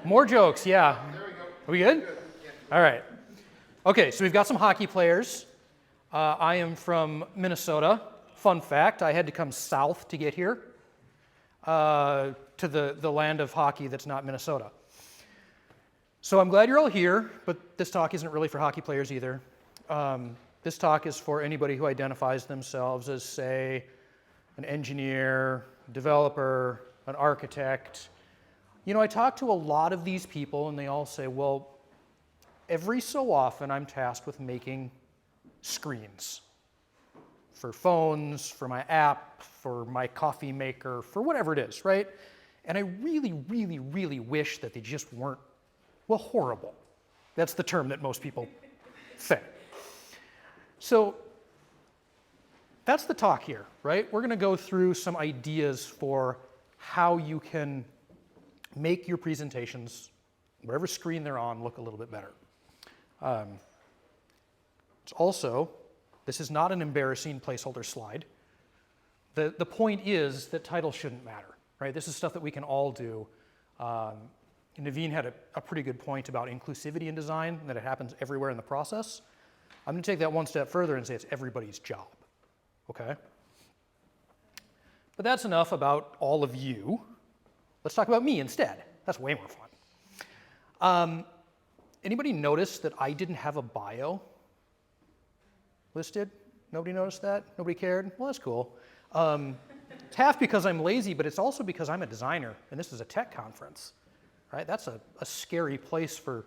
More jokes, yeah. There we go. Are we good? Good. Yeah. All right. Okay, so we've got some hockey players. I am from Minnesota. Fun fact, I had to come south to get here, to the land of hockey that's not Minnesota. So I'm glad you're all here, but this talk isn't really for hockey players either. This talk is for anybody who identifies themselves as, say, an engineer, developer, an architect. You know, I talk to a lot of these people and they all say, well, every so often I'm tasked with making screens for phones, for my app, for my coffee maker, for whatever it is, right? And I really, really, really wish that they just weren't, well, horrible. That's the term that most people say. So that's the talk here, right? We're going to go through some ideas for how you can make your presentations, whatever screen they're on, look a little bit better. It's also, this is not an embarrassing placeholder slide. The point is that titles shouldn't matter, right? This is stuff that we can all do. Naveen had a pretty good point about inclusivity in design, that it happens everywhere in the process. I'm going to take that one step further and say it's everybody's job, okay? But that's enough about all of you. Let's talk about me instead. That's way more fun. Anybody notice that I didn't have a bio listed? Nobody noticed that? Nobody cared? Well, that's cool. It's half because I'm lazy, but it's also because I'm a designer, and this is a tech conference, right? That's a scary place for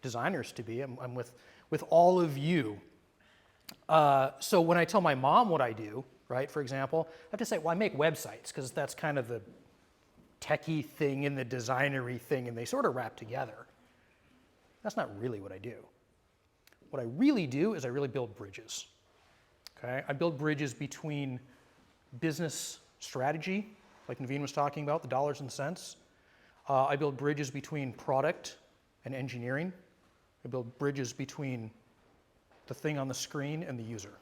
designers to be. I'm with all of you. So when I tell my mom what I do, right, for example, I have to say, well, I make websites, because that's kind of the techie thing and the designery thing, and they sort of wrap together. That's not really what I do. What I really do is I really build bridges, okay? I build bridges between business strategy, like Naveen was talking about, the dollars and cents. I build bridges between product and engineering. I build bridges between the thing on the screen and the user.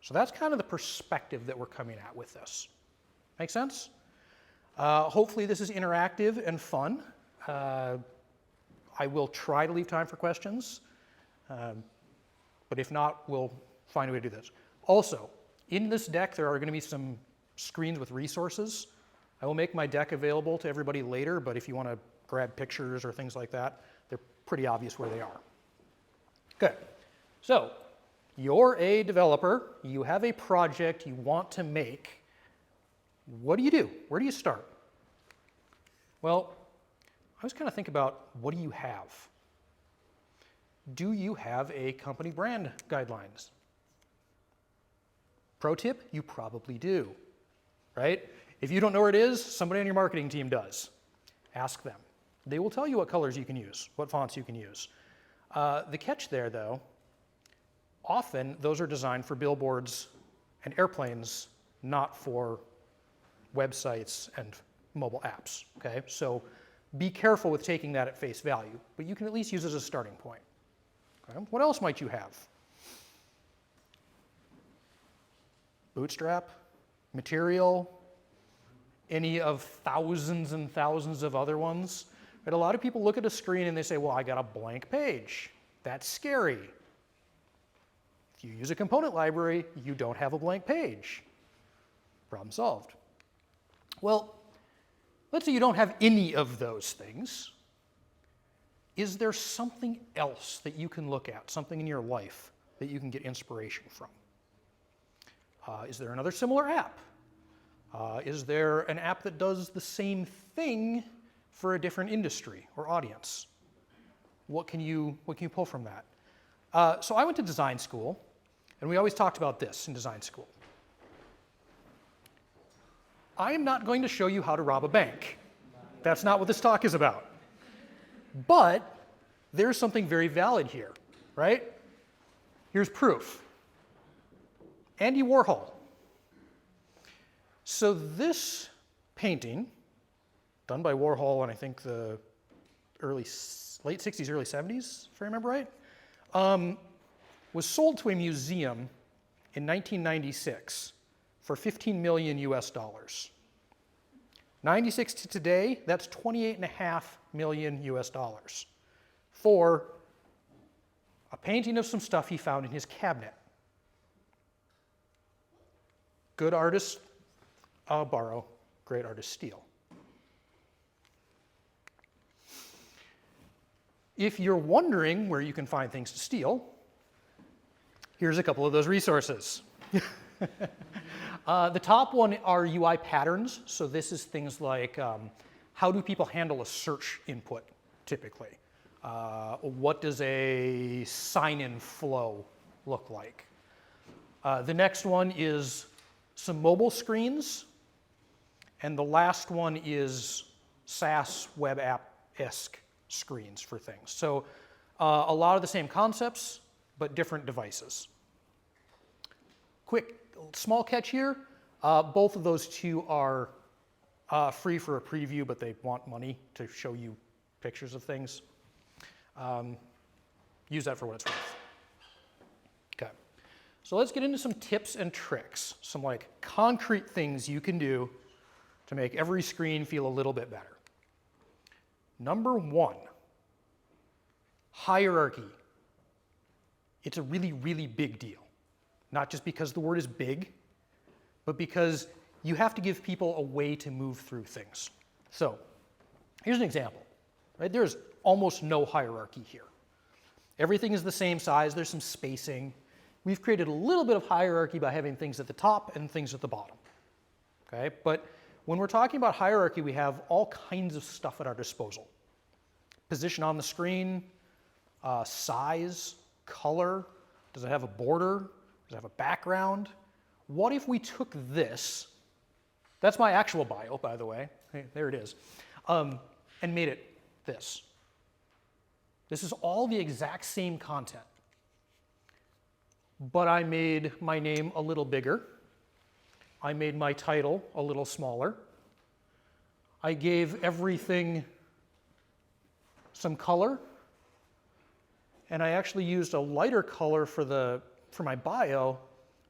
So that's kind of the perspective that we're coming at with this. Make sense? Hopefully this is interactive and fun. I will try to leave time for questions, but if not, we'll find a way to do this. Also, in this deck there are going to be some screens with resources. I will make my deck available to everybody later, but if you want to grab pictures or things like that, they're pretty obvious where they are. Good. So, you're a developer, you have a project you want to make. What do you do? Where do you start? Well, I was kind of thinking about, what do you have? Do you have a company brand guidelines? Pro tip, you probably do, right? If you don't know where it is, somebody on your marketing team does. Ask them. They will tell you what colors you can use, what fonts you can use. The catch there, though, often those are designed for billboards and airplanes, not for websites and mobile apps, okay? So be careful with taking that at face value, but you can at least use it as a starting point. Okay? What else might you have? Bootstrap, material, any of thousands and thousands of other ones. But a lot of people look at a screen and they say, well, I got a blank page. That's scary. If you use a component library, you don't have a blank page. Problem solved. Well, let's say you don't have any of those things. Is there something else that you can look at, something in your life that you can get inspiration from? Is there another similar app? Is there an app that does the same thing for a different industry or audience? What can you pull from that? So I went to design school, and we always talked about this in design school. I am not going to show you how to rob a bank. That's not what this talk is about. But there's something very valid here, right? Here's proof. Andy Warhol. So this painting, done by Warhol in I think the late 60s, early 70s, if I remember right, was sold to a museum in 1996 for $15 million US. 96 to today, that's 28.5 million US dollars for a painting of some stuff he found in his cabinet. Good artists borrow, great artists steal. If you're wondering where you can find things to steal, here's a couple of those resources. The top one are UI patterns. So this is things like how do people handle a search input typically? What does a sign-in flow look like? The next one is some mobile screens. And the last one is SaaS web app-esque screens for things. So a lot of the same concepts, but different devices. Quick, small catch here. Both of those two are free for a preview, but they want money to show you pictures of things. Use that for what it's worth. Okay, so let's get into some tips and tricks, some like concrete things you can do to make every screen feel a little bit better. Number one, hierarchy. It's a really, really big deal. Not just because the word is big, but because you have to give people a way to move through things. So here's an example, right? There's almost no hierarchy here. Everything is the same size, there's some spacing. We've created a little bit of hierarchy by having things at the top and things at the bottom, okay? But when we're talking about hierarchy, we have all kinds of stuff at our disposal. Position on the screen, size, color, does it have a border, does it have a background? What if we took this, that's my actual bio, by the way, hey, there it is, and made it this. This is all the exact same content, but I made my name a little bigger. I made my title a little smaller. I gave everything some color, and I actually used a lighter color for my bio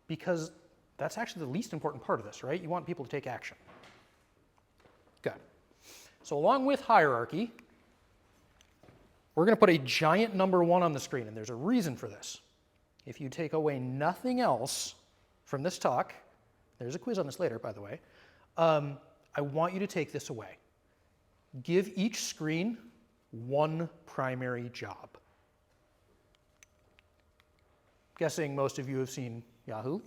because that's actually the least important part of this, right? You want people to take action. Good. So along with hierarchy, we're going to put a giant number 1 on the screen, and there's a reason for this. If you take away nothing else from this talk, there's a quiz on this later, by the way, I want you to take this away. Give each screen one primary job. Guessing most of you have seen Yahoo.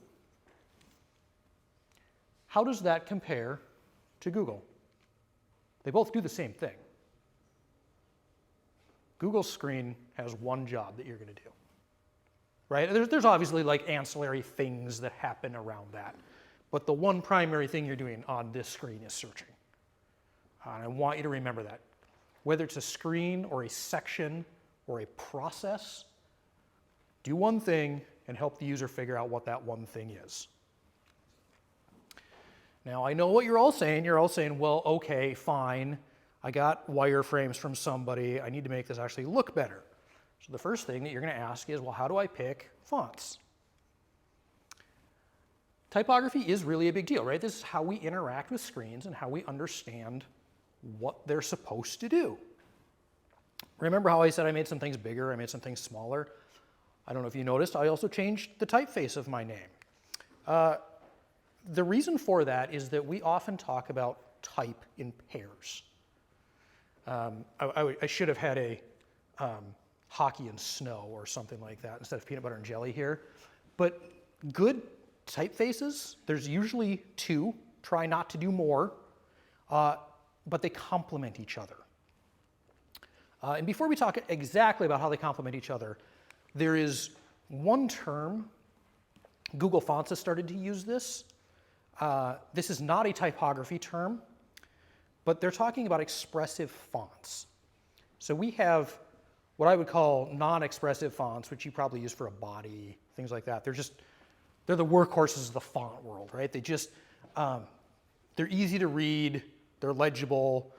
How does that compare to Google? They both do the same thing. Google's screen has one job that you're going to do, right? There's obviously like ancillary things that happen around that, but the one primary thing you're doing on this screen is searching. And I want you to remember that. Whether it's a screen or a section or a process, do one thing and help the user figure out what that one thing is. Now, I know what you're all saying. You're all saying, well, okay, fine. I got wireframes from somebody. I need to make this actually look better. So the first thing that you're going to ask is, well, how do I pick fonts? Typography is really a big deal, right? This is how we interact with screens and how we understand what they're supposed to do. Remember how I said I made some things bigger, I made some things smaller? I don't know if you noticed, I also changed the typeface of my name. The reason for that is that we often talk about type in pairs. I should have had a hockey and snow or something like that instead of peanut butter and jelly here. But good typefaces, there's usually 2. Try not to do more, but they complement each other. And before we talk exactly about how they complement each other, there is one term, Google Fonts has started to use this. This is not a typography term, but they're talking about expressive fonts. So we have what I would call non-expressive fonts, which you probably use for a body, things like that. They're the workhorses of the font world, right? They're easy to read, they're legible,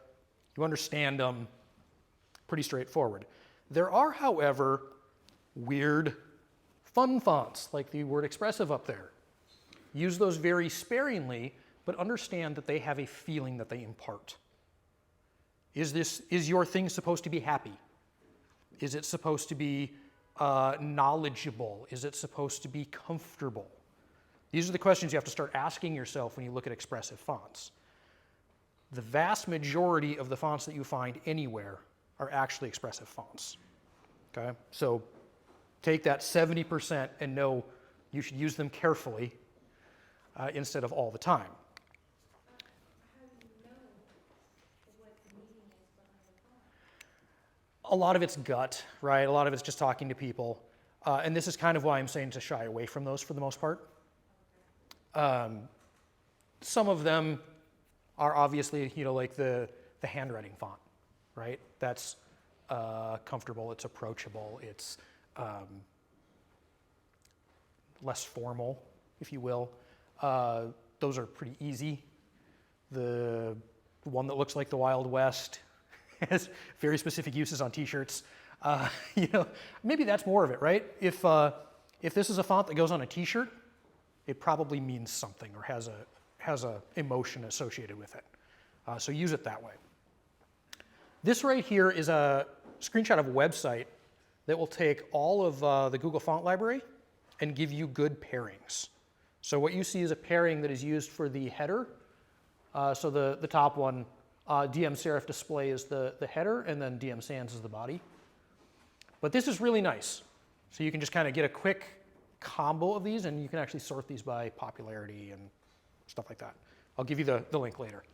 you understand them, pretty straightforward. There are, however, weird, fun fonts, like the word expressive up there. Use those very sparingly, but understand that they have a feeling that they impart. Is your thing supposed to be happy? Is it supposed to be knowledgeable? Is it supposed to be comfortable? These are the questions you have to start asking yourself when you look at expressive fonts. The vast majority of the fonts that you find anywhere are actually expressive fonts. Okay? So take that 70% and know you should use them carefully instead of all the time. How do you know what the meaning is behind the font? A lot of it's gut, right? A lot of it's just talking to people. And this is kind of why I'm saying to shy away from those for the most part. Some of them are obviously, like the handwriting font, right? That's comfortable, it's approachable, it's less formal, if you will. Those are pretty easy. The one that looks like the Wild West has very specific uses on t-shirts. Maybe that's more of it, right? If this is a font that goes on a t-shirt, it probably means something or has a emotion associated with it. So use it that way. This right here is a screenshot of a website that will take all of the Google Font Library and give you good pairings. So what you see is a pairing that is used for the header. So the top one, DM Serif Display is the header, and then DM Sans is the body. But this is really nice. So you can just kind of get a quick combo of these, and you can actually sort these by popularity and stuff like that. I'll give you the link later.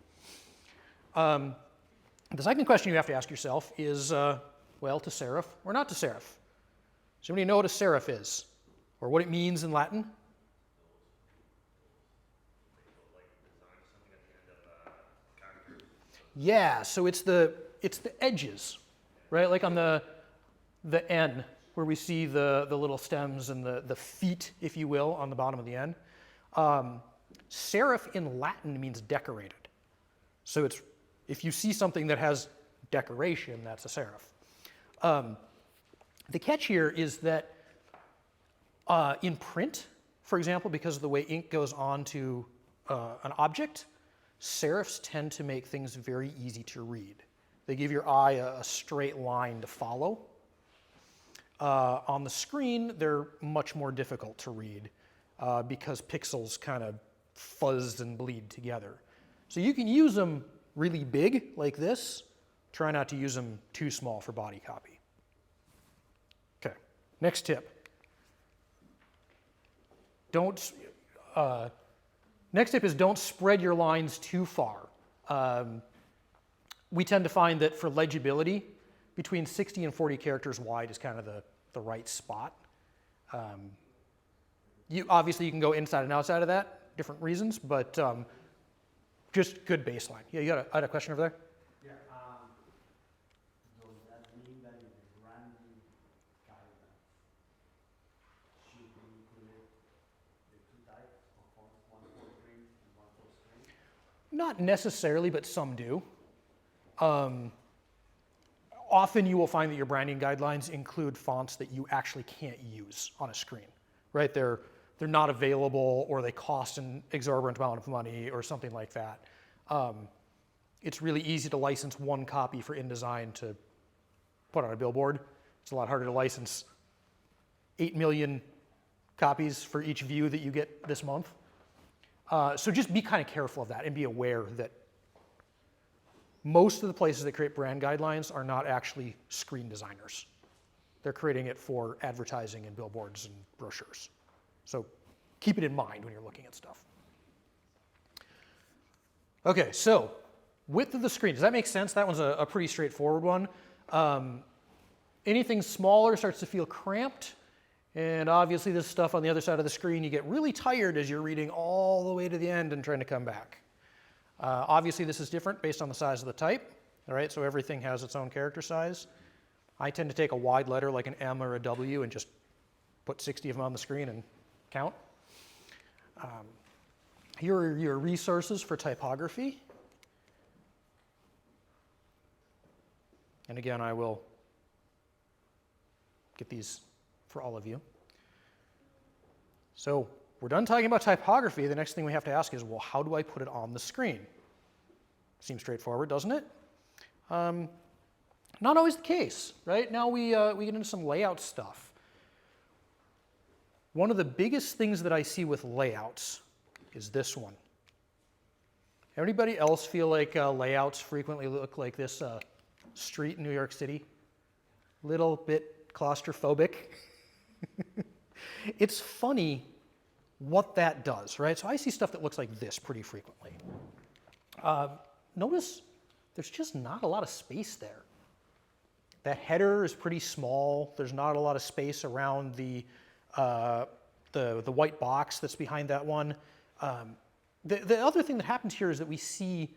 The second question you have to ask yourself is, to serif or not to serif? Does anybody know what a serif is, or what it means in Latin? Yeah, so it's the edges, right? Like on the N, where we see the little stems and the feet, if you will, on the bottom of the N. Serif in Latin means decorated. So if you see something that has decoration, that's a serif. The catch here is that in print, for example, because of the way ink goes onto an object, serifs tend to make things very easy to read. They give your eye a straight line to follow. On the screen, they're much more difficult to read because pixels kind of fuzz and bleed together. So you can use them really big, like this. Try not to use them too small for body copy. Okay, next tip. Next tip is don't spread your lines too far. We tend to find that for legibility, between 60 and 40 characters wide is kind of the right spot. Obviously, you can go inside and outside of that, different reasons, but just good baseline. Yeah, I had a question over there? Yeah, does that mean that in the branding guidelines should be included the two types of fonts, one for print and one for screen? Not necessarily, but some do. Often you will find that your branding guidelines include fonts that you actually can't use on a screen, right? They're not available, or they cost an exorbitant amount of money or something like that. It's really easy to license one copy for InDesign to put on a billboard. It's a lot harder to license 8 million copies for each view that you get this month. So just be kind of careful of that and be aware that most of the places that create brand guidelines are not actually screen designers. They're creating it for advertising and billboards and brochures. So keep it in mind when you're looking at stuff. Okay, so width of the screen. Does that make sense? That one's a pretty straightforward one. Anything smaller starts to feel cramped. And obviously this stuff on the other side of the screen, you get really tired as you're reading all the way to the end and trying to come back. Obviously this is different based on the size of the type. All right, so everything has its own character size. I tend to take a wide letter like an M or a W and just put 60 of them on the screen and count. Here are your resources for typography. And again, I will get these for all of you. So We're done talking about typography. The next thing we have to ask is, well, how do I put it on the screen? Seems straightforward, doesn't it? Not always the case, right? Now we get into some layout stuff. One of the biggest things that I see with layouts is this one. Anybody else feel like layouts frequently look like this street in New York City? Little bit claustrophobic. It's funny what that does, right? So I see stuff that looks like this pretty frequently. Notice there's just not a lot of space there. That header is pretty small. There's not a lot of space around the white box that's behind that one. The other thing that happens here is that we see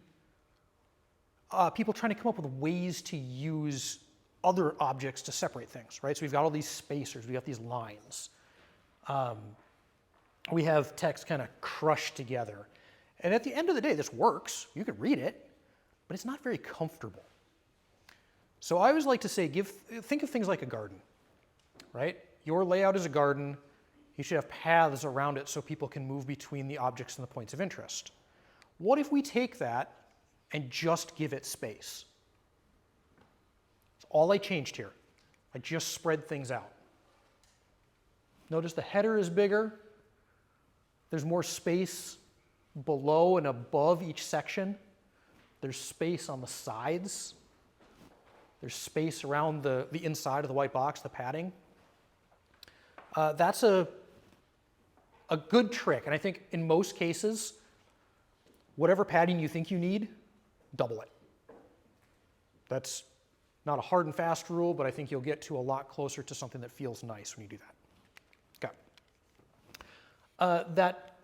people trying to come up with ways to use other objects to separate things, right? So we've got all these spacers, we've got these lines. We have text kind of crushed together. And at the end of the day, this works. You can read it, but it's not very comfortable. So I always like to say, think of things like a garden, right? Your layout is a garden. You should have paths around it so people can move between the objects and the points of interest. What if we take that and just give it space? That's all I changed here. I just spread things out. Notice the header is bigger. There's more space below and above each section. There's space on the sides. There's space around the inside of the white box, the padding. That's a good trick, and I think in most cases, whatever padding you think you need, double it. That's not a hard and fast rule, but I think you'll get to a lot closer to something that feels nice when you do that. Okay. That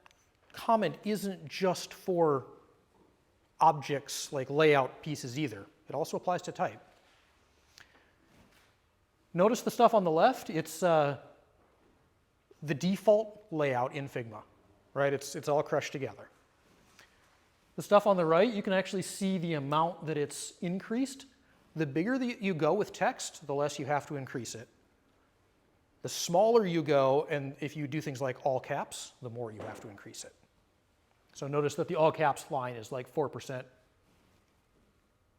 comment isn't just for objects like layout pieces either. It also applies to type. Notice the stuff on the left, it's the default layout in Figma, right? It's all crushed together. The stuff on the right, you can actually see the amount that it's increased. The bigger that you go with text, the less you have to increase it. The smaller you go, and if you do things like all caps, the more you have to increase it. So notice that the all caps line is like 4%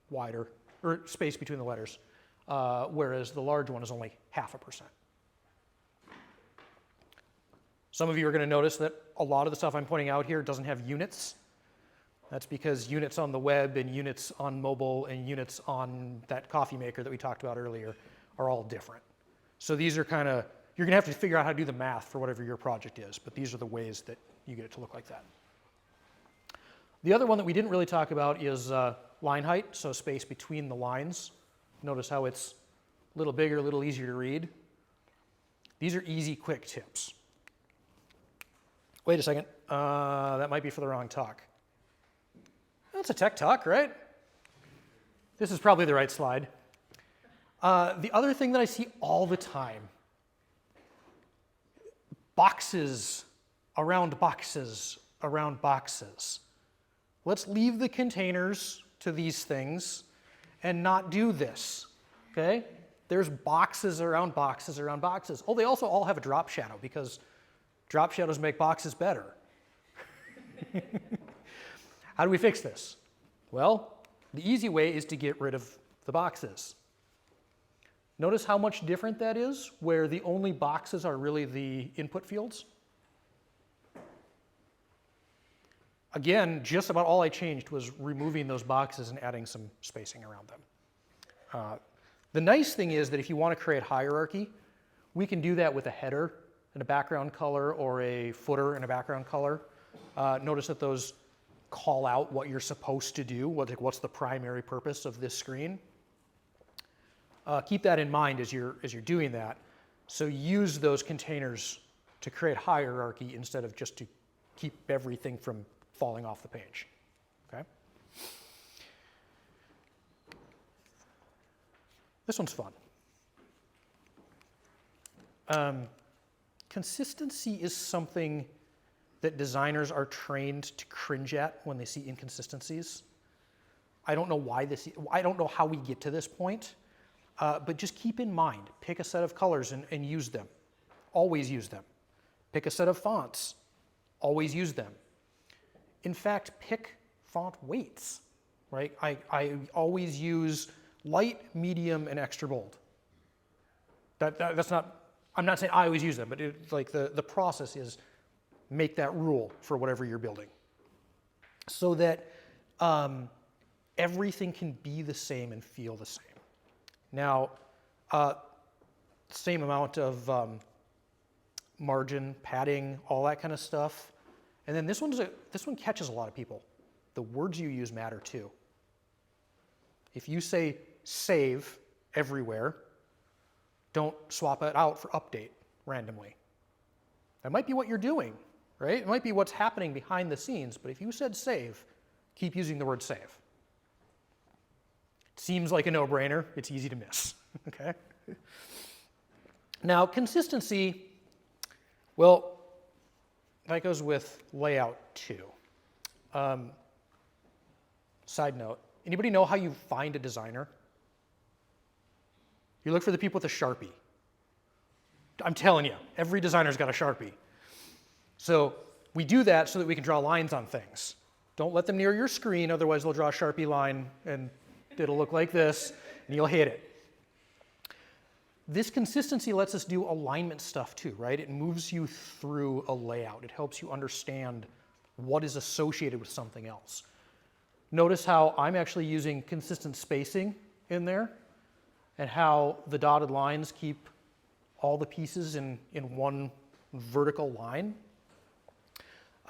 wider, or space between the letters, whereas the large one is only 0.5%. Some of you are going to notice that a lot of the stuff I'm pointing out here doesn't have units. That's because units on the web and units on mobile and units on that coffee maker that we talked about earlier are all different. So these are kind of, you're going to have to figure out how to do the math for whatever your project is, but these are the ways that you get it to look like that. The other one that we didn't really talk about is line height, so space between the lines. Notice how it's a little bigger, a little easier to read. These are easy, quick tips. Wait a second, that might be for the wrong talk. That's a tech talk, right? This is probably the right slide. The other thing that I see all the time, boxes around boxes around boxes. Let's leave the containers to these things and not do this, okay? There's boxes around boxes around boxes. Oh, they also all have a drop shadow because drop shadows make boxes better. How do we fix this? Well, the easy way is to get rid of the boxes. Notice how much different that is, where the only boxes are really the input fields. Again, just about all I changed was removing those boxes and adding some spacing around them. The nice thing is that if you want to create hierarchy, we can do that with a header and a background color or a footer and a background color. Notice that those call out what you're supposed to do, what's the primary purpose of this screen. Keep that in mind as you're doing that. So use those containers to create hierarchy instead of just to keep everything from falling off the page. Okay? This one's fun. Consistency is something that designers are trained to cringe at when they see inconsistencies. I don't know I don't know how we get to this point, but just keep in mind, pick a set of colors and use them. Always use them. Pick a set of fonts, Always use them. In fact, pick font weights, right? I always use light, medium, and extra bold. That's not, I'm not saying I always use them, but the process is make that rule for whatever you're building so that everything can be the same and feel the same. Now, same amount of margin, padding, all that kind of stuff. And then this one catches a lot of people. The words you use matter too. If you say save everywhere, don't swap it out for update randomly. That might be what you're doing, right? It might be what's happening behind the scenes, but if you said save, keep using the word save. It seems like a no-brainer. It's easy to miss, okay? Now, consistency, well, that goes with layout too. Side note, anybody know how you find a designer? You look for the people with a Sharpie. I'm telling you, every designer's got a Sharpie. So we do that so that we can draw lines on things. Don't let them near your screen, otherwise they'll draw a Sharpie line and it'll look like this and you'll hate it. This consistency lets us do alignment stuff too, right? It moves you through a layout. It helps you understand what is associated with something else. Notice how I'm actually using consistent spacing in there and how the dotted lines keep all the pieces in one vertical line.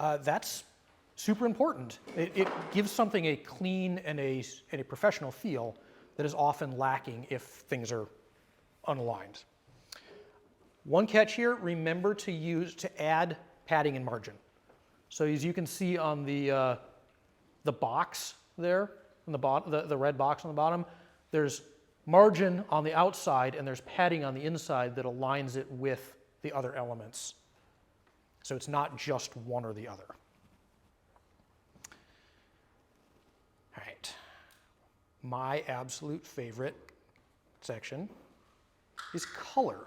That's super important. It gives something a clean and a professional feel that is often lacking if things are unaligned. One catch here, remember to add padding and margin. So as you can see on the box there, on the red box on the bottom, there's margin on the outside and there's padding on the inside that aligns it with the other elements. So it's not just one or the other. All right. My absolute favorite section is color.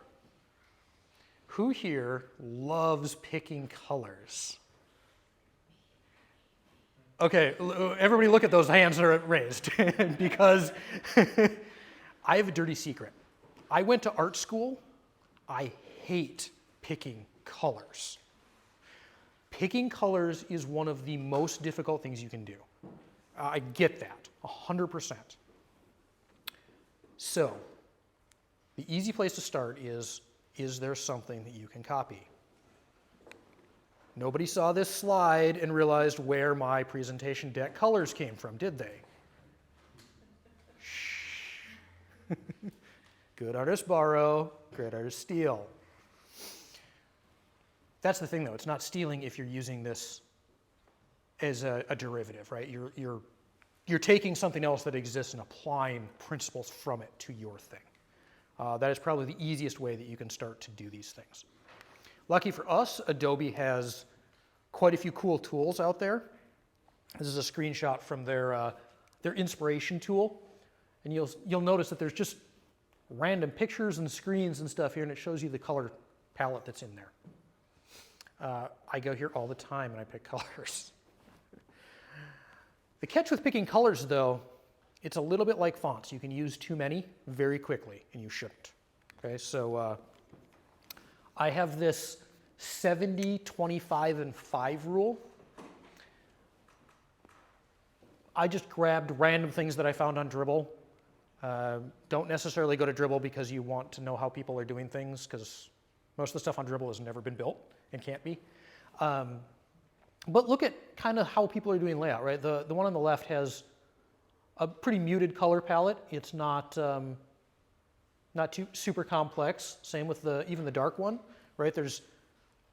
Who here loves picking colors? Okay, everybody look at those hands that are raised because I have a dirty secret. I went to art school. I hate picking colors. Picking colors is one of the most difficult things you can do. I get that, 100%. So, the easy place to start is there something that you can copy? Nobody saw this slide and realized where my presentation deck colors came from, did they? Shh. Good artists borrow, great artists steal. That's the thing though, it's not stealing if you're using this as a derivative, right? You're taking something else that exists and applying principles from it to your thing. That is probably the easiest way that you can start to do these things. Lucky for us, Adobe has quite a few cool tools out there. This is a screenshot from their inspiration tool. And you'll notice that there's just random pictures and screens and stuff here, and it shows you the color palette that's in there. I go here all the time and I pick colors. The catch with picking colors, though, it's a little bit like fonts. You can use too many very quickly, and you shouldn't. Okay, so I have this 70, 25, and 5 rule. I just grabbed random things that I found on Dribbble. Don't necessarily go to Dribbble because you want to know how people are doing things, because most of the stuff on Dribbble has never been built and can't be. But look at kind of how people are doing layout, right? The one on the left has a pretty muted color palette. It's not too super complex. Same with even the dark one, right? There's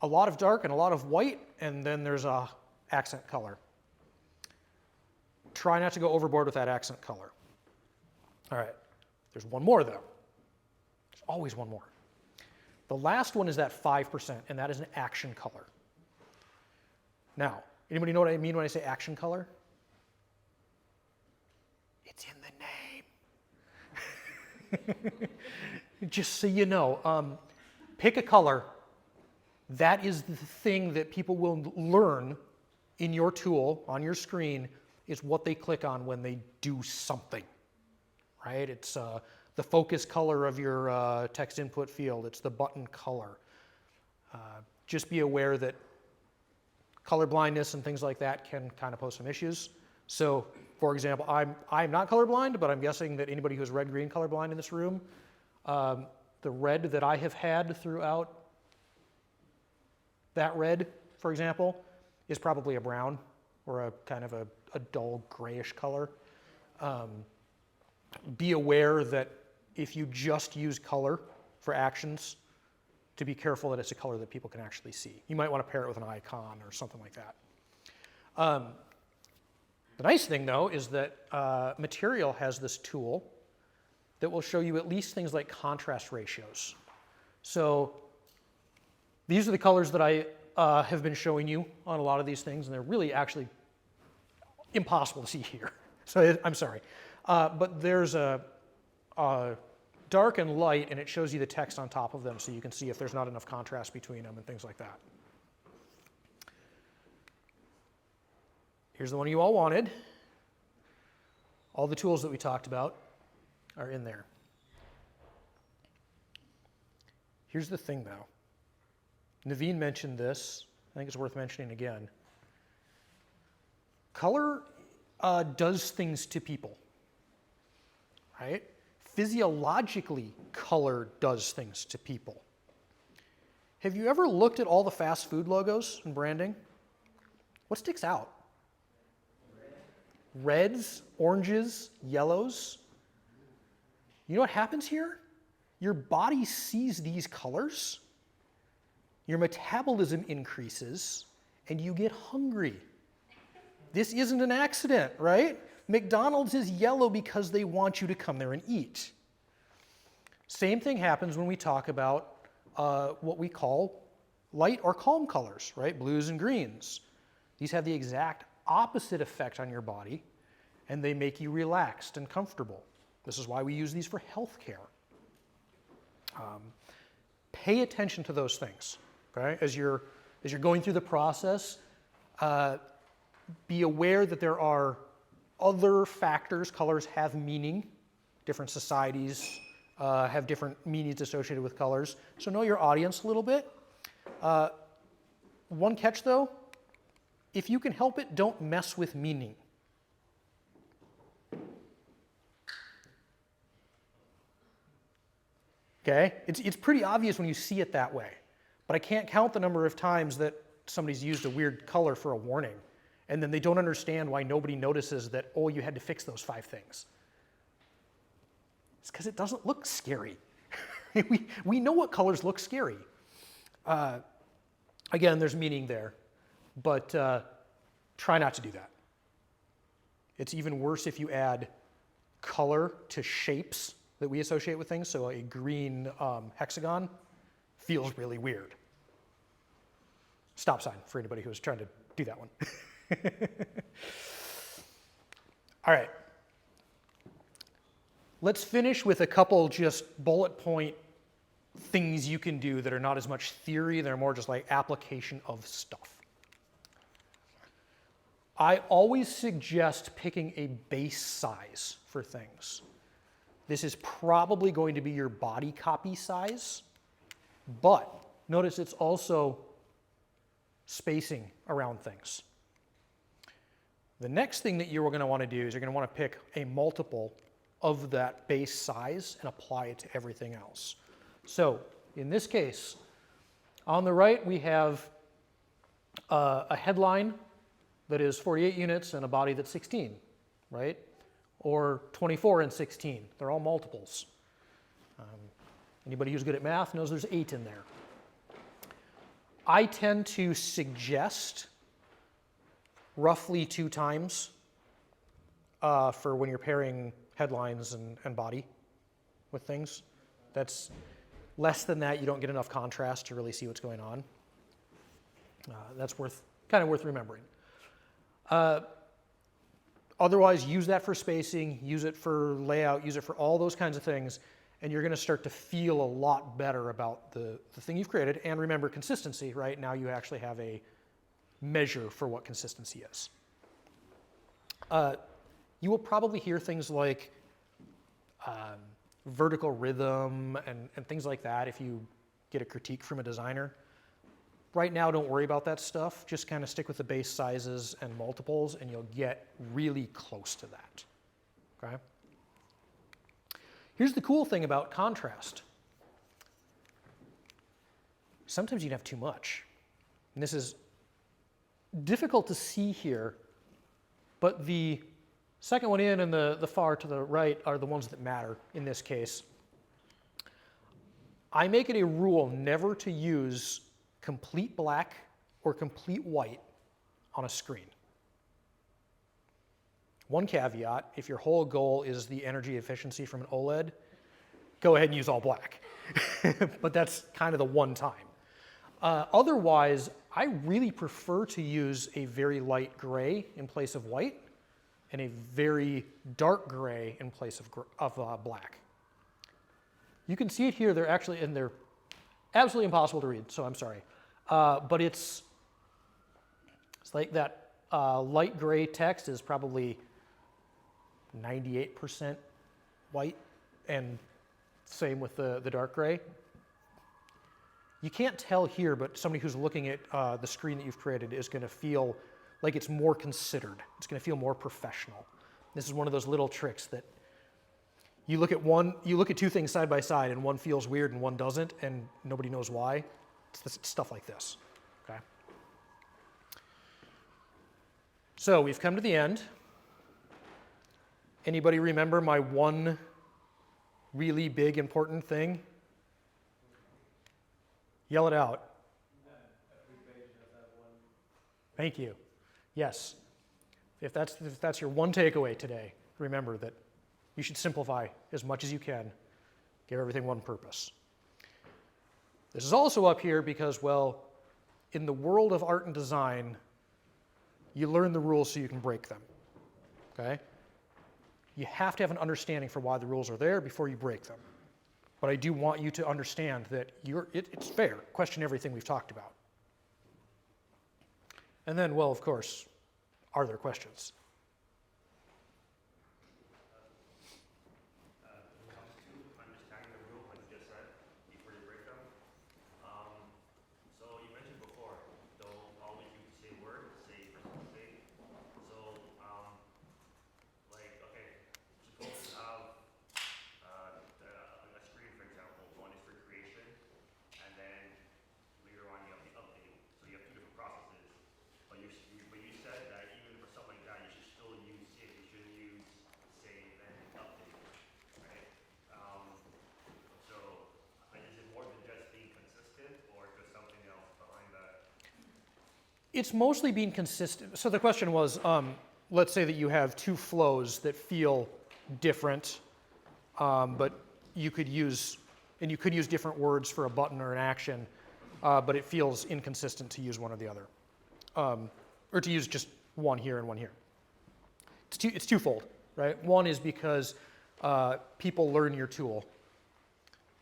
a lot of dark and a lot of white, and then there's a accent color. Try not to go overboard with that accent color. All right, there's one more though. There's always one more. The last one is that 5%, and that is an action color. Now, anybody know what I mean when I say action color? It's in the name. Just so you know, pick a color that is the thing that people will learn in your tool, on your screen, is what they click on when they do something, right? It's the focus color of your text input field. It's the button color. Just be aware that color blindness and things like that can kind of pose some issues. So, for example, I'm not colorblind, but I'm guessing that anybody who's red-green colorblind in this room, the red that I have had throughout that red, for example, is probably a brown or a kind of a dull grayish color. Be aware that if you just use color for actions, to be careful that it's a color that people can actually see. You might want to pair it with an icon or something like that. The nice thing, though, is that Material has this tool that will show you at least things like contrast ratios. So these are the colors that I have been showing you on a lot of these things, and they're really actually impossible to see here. So I'm sorry. But there's a dark and light, and it shows you the text on top of them so you can see if there's not enough contrast between them and things like that. Here's the one you all wanted. All the tools that we talked about are in there. Here's the thing, though. Naveen mentioned this. I think it's worth mentioning again. Color does things to people, right? Physiologically, color does things to people. Have you ever looked at all the fast food logos and branding? What sticks out? Reds, oranges, yellows. You know what happens here? Your body sees these colors, your metabolism increases, and you get hungry. This isn't an accident, right? McDonald's is yellow because they want you to come there and eat. Same thing happens when we talk about what we call light or calm colors, right? Blues and greens. These have the exact opposite effect on your body, and they make you relaxed and comfortable. This is why we use these for healthcare. Pay attention to those things, okay? As you're going through the process, be aware that there are other factors. Colors have meaning. Different societies have different meanings associated with colors. So know your audience a little bit. One catch, though, if you can help it, don't mess with meaning. Okay? It's pretty obvious when you see it that way. But I can't count the number of times that somebody's used a weird color for a warning, and then they don't understand why nobody notices that, oh, you had to fix those 5 things. It's because it doesn't look scary. we know what colors look scary. Again, there's meaning there, but try not to do that. It's even worse if you add color to shapes that we associate with things. So a green hexagon feels really weird. Stop sign for anybody who's trying to do that one. All right. Let's finish with a couple just bullet point things you can do that are not as much theory, they're more just like application of stuff. I always suggest picking a base size for things. This is probably going to be your body copy size, but notice it's also spacing around things. The next thing that you're going to want to do is you're going to want to pick a multiple of that base size and apply it to everything else. So in this case, on the right we have a headline that is 48 units and a body that's 16, right? Or 24 and 16. They're all multiples. Anybody who's good at math knows there's 8 in there. I tend to suggest roughly 2 times for when you're pairing headlines and body with things. That's less than that, you don't get enough contrast to really see what's going on. That's kind of worth remembering. Otherwise, use that for spacing, use it for layout, use it for all those kinds of things. and you're going to start to feel a lot better about the thing you've created. And remember consistency, right? Now you actually have a measure for what consistency is. You will probably hear things like vertical rhythm and things like that if you get a critique from a designer. Right now, don't worry about that stuff. Just kind of stick with the base sizes and multiples, and you'll get really close to that. Okay? Here's the cool thing about contrast. Sometimes you can have too much. And this is difficult to see here, but the second one in and the far to the right are the ones that matter in this case. I make it a rule never to use complete black or complete white on a screen. One caveat, if your whole goal is the energy efficiency from an OLED, go ahead and use all black. But that's kind of the one time. Otherwise, I really prefer to use a very light gray in place of white and a very dark gray in place of black. You can see it here. They're actually, and they're absolutely impossible to read, so I'm sorry. But it's like that light gray text is probably 98% white, and same with the dark gray. You can't tell here, but somebody who's looking at the screen that you've created is going to feel like it's more considered. It's going to feel more professional. This is one of those little tricks that you look at two things side by side, and one feels weird and one doesn't, and nobody knows why. It's stuff like this. Okay. So we've come to the end. Anybody remember my one really big important thing? Yell it out. Thank you. Yes. If that's your one takeaway today, remember that you should simplify as much as you can. Give everything one purpose. This is also up here because, well, in the world of art and design, you learn the rules so you can break them. Okay? You have to have an understanding for why the rules are there before you break them. But I do want you to understand that it's fair. Question everything we've talked about. And then, well, of course, are there questions? When it comes to understanding the rule, like you just said, before you break them, so you mentioned before, don't always use the same word, say versus say. So, like, okay, suppose you have a screen, for example. One is for creation, and then later on you have the update. So you have two different processes. But you said that even for something like that, you should still use save. You shouldn't use save and update, right? So is it more than just being consistent, or is there something else behind that? It's mostly being consistent. So the question was, let's say that you have two flows that feel different, but you could use different words for a button or an action, but it feels inconsistent to use one or the other. Or to use just one here and one here. It's twofold, right? One is because people learn your tool.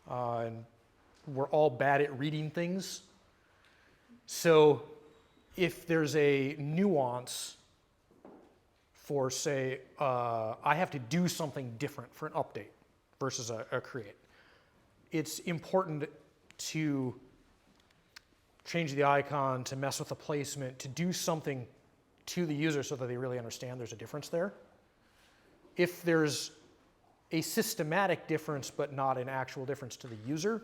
And we're all bad at reading things. So if there's a nuance for, say, I have to do something different for an update versus a create, it's important to change the icon, to mess with the placement, to do something to the user so that they really understand there's a difference there. If there's a systematic difference but not an actual difference to the user,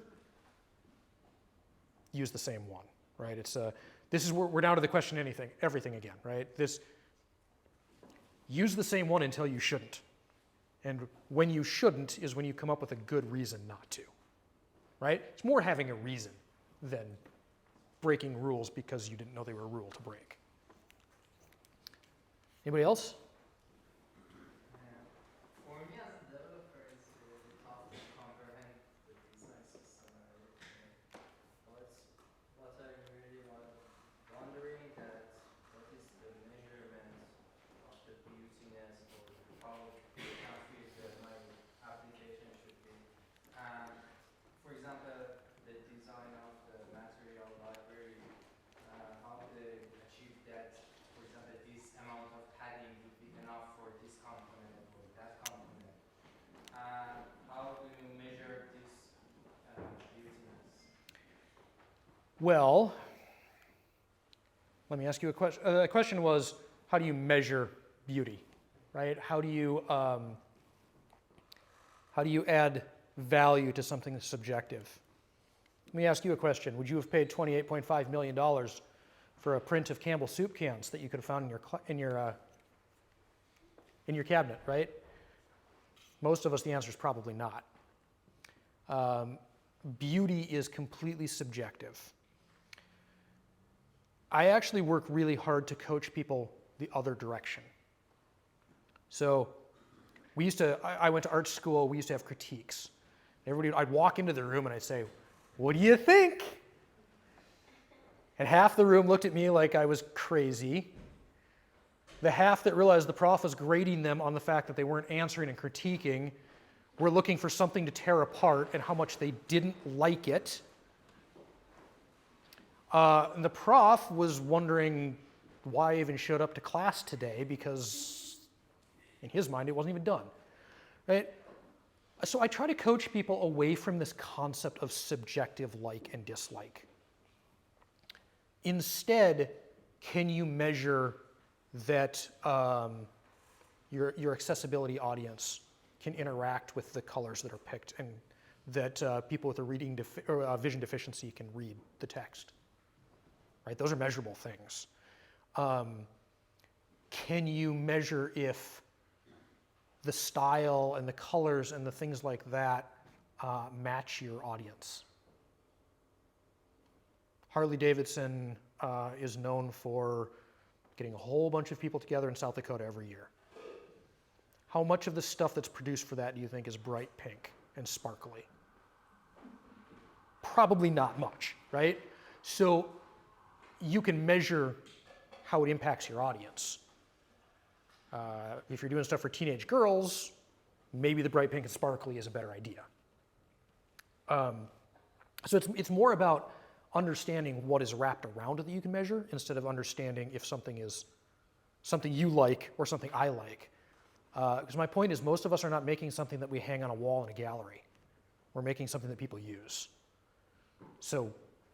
use the same one, right? This is where we're down to the question everything again, right? Use the same one until you shouldn't. And when you shouldn't is when you come up with a good reason not to, right? It's more having a reason than breaking rules because you didn't know they were a rule to break. Anybody else? For me as a developer, it's really tough to comprehend the design system and everything. What I'm really wondering that what is the measurement of the beautiness or how concrete that my application should be. Well, let me ask you a question. The question was, how do you measure beauty, right? How do you add value to something that's subjective? Let me ask you a question. Would you have paid $28.5 million for a print of Campbell soup cans that you could have found in your cabinet, right? Most of us, the answer is probably not. Beauty is completely subjective. I actually work really hard to coach people the other direction. So I went to art school, we used to have critiques. I'd walk into the room and I'd say, "What do you think?" And half the room looked at me like I was crazy. The half that realized the prof was grading them on the fact that they weren't answering and critiquing were looking for something to tear apart and how much they didn't like it. And the prof was wondering why I even showed up to class today, because in his mind it wasn't even done. Right? So I try to coach people away from this concept of subjective like and dislike. Instead, can you measure that your accessibility audience can interact with the colors that are picked, and that people with a vision deficiency can read the text? Right? Those are measurable things. Can you measure if the style and the colors and the things like that match your audience? Harley Davidson is known for getting a whole bunch of people together in South Dakota every year. How much of the stuff that's produced for that do you think is bright pink and sparkly? Probably not much, right? So you can measure how it impacts your audience. If you're doing stuff for teenage girls, maybe the bright pink and sparkly is a better idea. So it's more about understanding what is wrapped around it that you can measure, instead of understanding if something is something you like or something I like. Because my point is, most of us are not making something that we hang on a wall in a gallery. We're making something that people use. So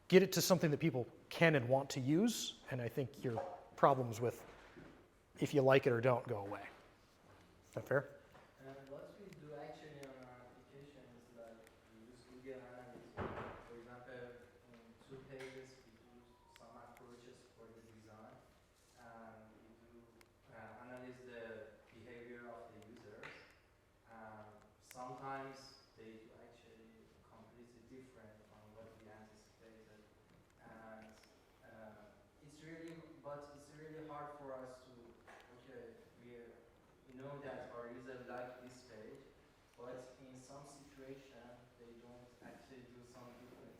get it to something that people can and want to use, and I think your problems with if you like it or don't go away. Is that fair? And what we do actually on our application is like we use Google Analytics. For example, in 2 pages we do some approaches for the design, and we do analyze the behavior of the users. Sometimes they do actually completely different from what we anticipated, and it's really hard for us to, okay, we know that our user like this page, but in some situation they don't actually do some different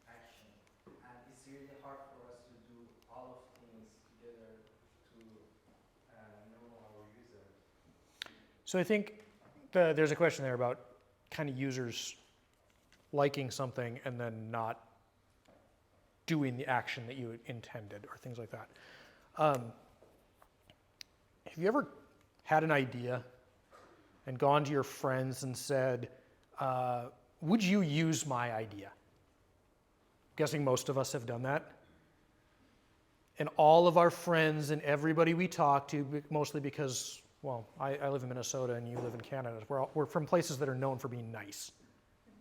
action, and it's really hard for us to do all of things together to know our users. So I think there's a question there about kind of users liking something and then not doing the action that you intended, or things like that. Have you ever had an idea and gone to your friends and said, would you use my idea? I'm guessing most of us have done that. And all of our friends and everybody we talk to, mostly because, well, I live in Minnesota and you live in Canada. We're from places that are known for being nice,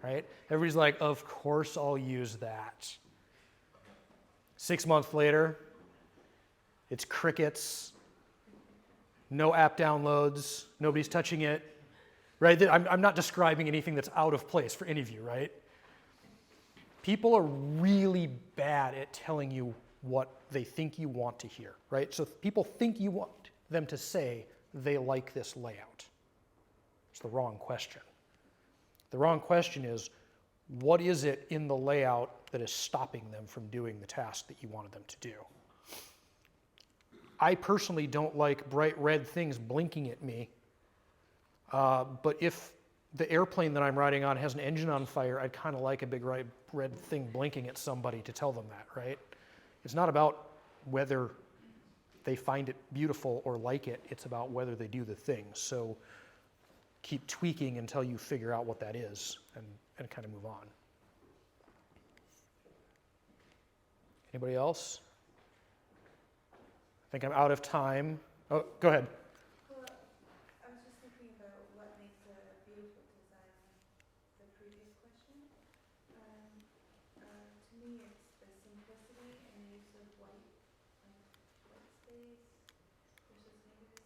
right? Everybody's like, of course I'll use that. 6 months later, it's crickets, no app downloads, nobody's touching it, right? I'm not describing anything that's out of place for any of you, right? People are really bad at telling you what they think you want to hear, right? So people think you want them to say they like this layout. It's the wrong question. The wrong question is, what is it in the layout that is stopping them from doing the task that you wanted them to do? I personally don't like bright red things blinking at me, but if the airplane that I'm riding on has an engine on fire, I'd kind of like a big red thing blinking at somebody to tell them that, right? It's not about whether they find it beautiful or like it, it's about whether they do the thing. So keep tweaking until you figure out what that is, and kind of move on. Anybody else? I think I'm out of time. Oh, go ahead. Well, I was just thinking about what makes a beautiful design, the previous question. To me, it's the simplicity and the use of white, like white space versus negative.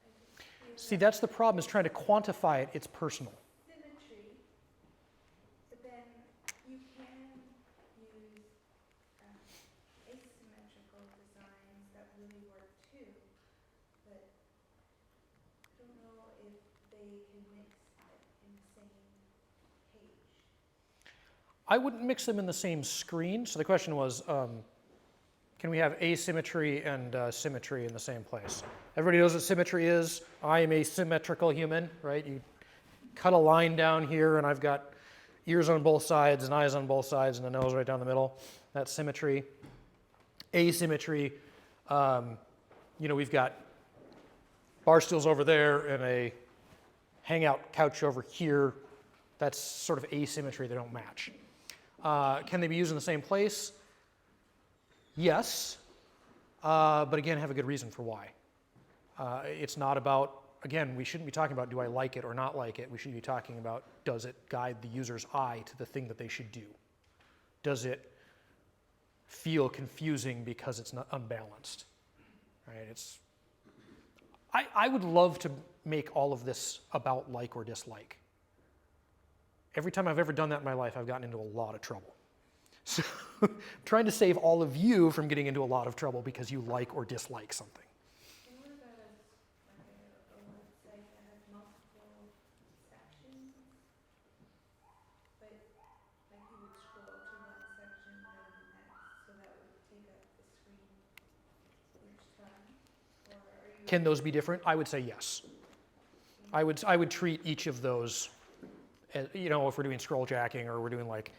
I just feel See, that that's the problem, is trying to quantify it. It's personal. symmetry, but then you can use asymmetrical designs that really work too, but I don't know if they can mix in the same page. I wouldn't mix them in the same screen. So the question was, can we have asymmetry and symmetry in the same place? Everybody knows what symmetry is. I am a symmetrical human, right? You cut a line down here, and I've got ears on both sides and eyes on both sides and a nose right down the middle. That's symmetry. Asymmetry, we've got bar stools over there and a hangout couch over here. That's sort of asymmetry. They don't match. Can they be used in the same place? Yes, but again, have a good reason for why. It's not about, again, we shouldn't be talking about do I like it or not like it. We should be talking about does it guide the user's eye to the thing that they should do? Does it feel confusing because it's not unbalanced? Right? I would love to make all of this about like or dislike. Every time I've ever done that in my life, I've gotten into a lot of trouble. So I'm trying to save all of you from getting into a lot of trouble because you like or dislike something. And what about a website that has multiple sections? But like you would scroll to one section then the next, so that would take up the screen each time? Or are you? Can those be different? I would say yes. I would treat each of those, as, if we're doing scroll jacking or we're doing like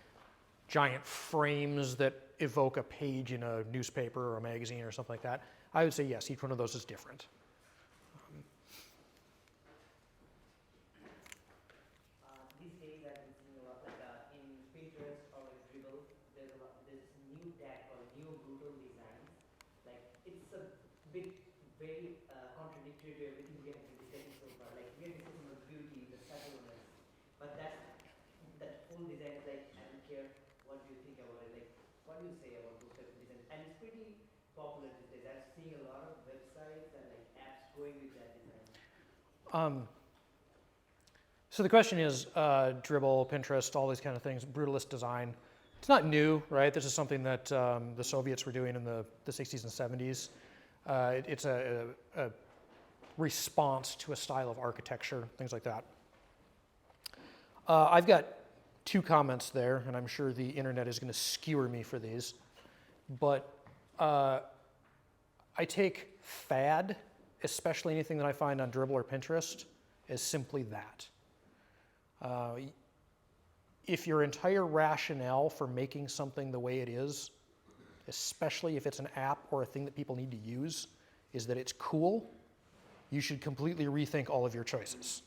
giant frames that evoke a page in a newspaper or a magazine or something like that, I would say yes, each one of those is different. These days I've been seeing a lot, like in Pinterest or like Dribble, there's this new tag called Neo Brutal Designs. Like it's a bit very contradictory to everything we have been discussing so far. Like we are discussing about beauty, the subtleness, but that whole design is like I don't care what do you think about it. Like what do you say about those types of designs? And it's pretty popular these days. I'm seeing a lot of websites and like apps going with that design. So the question is, Dribble, Pinterest, all these kind of things, brutalist design. It's not new, right? This is something that the Soviets were doing in the 60s and 70s. It's a response to a style of architecture, things like that. I've got 2 comments there, and I'm sure the internet is going to skewer me for these. But I take fad, especially anything that I find on Dribble or Pinterest, as simply that. If your entire rationale for making something the way it is, especially if it's an app or a thing that people need to use, is that it's cool, you should completely rethink all of your choices.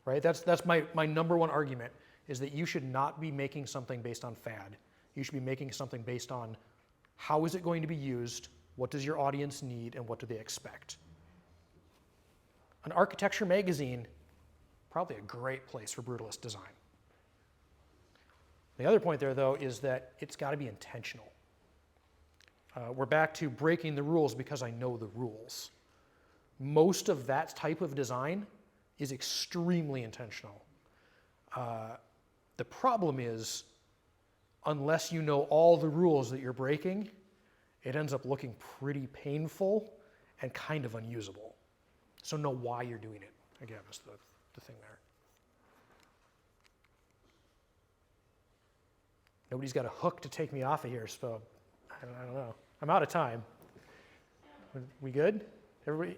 Right? That's my number one argument, is that you should not be making something based on fad. You should be making something based on how is it going to be used, what does your audience need, and what do they expect. An architecture magazine, probably a great place for brutalist design. The other point there, though, is that it's got to be intentional. We're back to breaking the rules because I know the rules. Most of that type of design is extremely intentional. The problem is, unless you know all the rules that you're breaking, it ends up looking pretty painful and kind of unusable. So know why you're doing it, again, is the thing there. Nobody's got a hook to take me off of here, so I don't know. I'm out of time. We good? Everybody?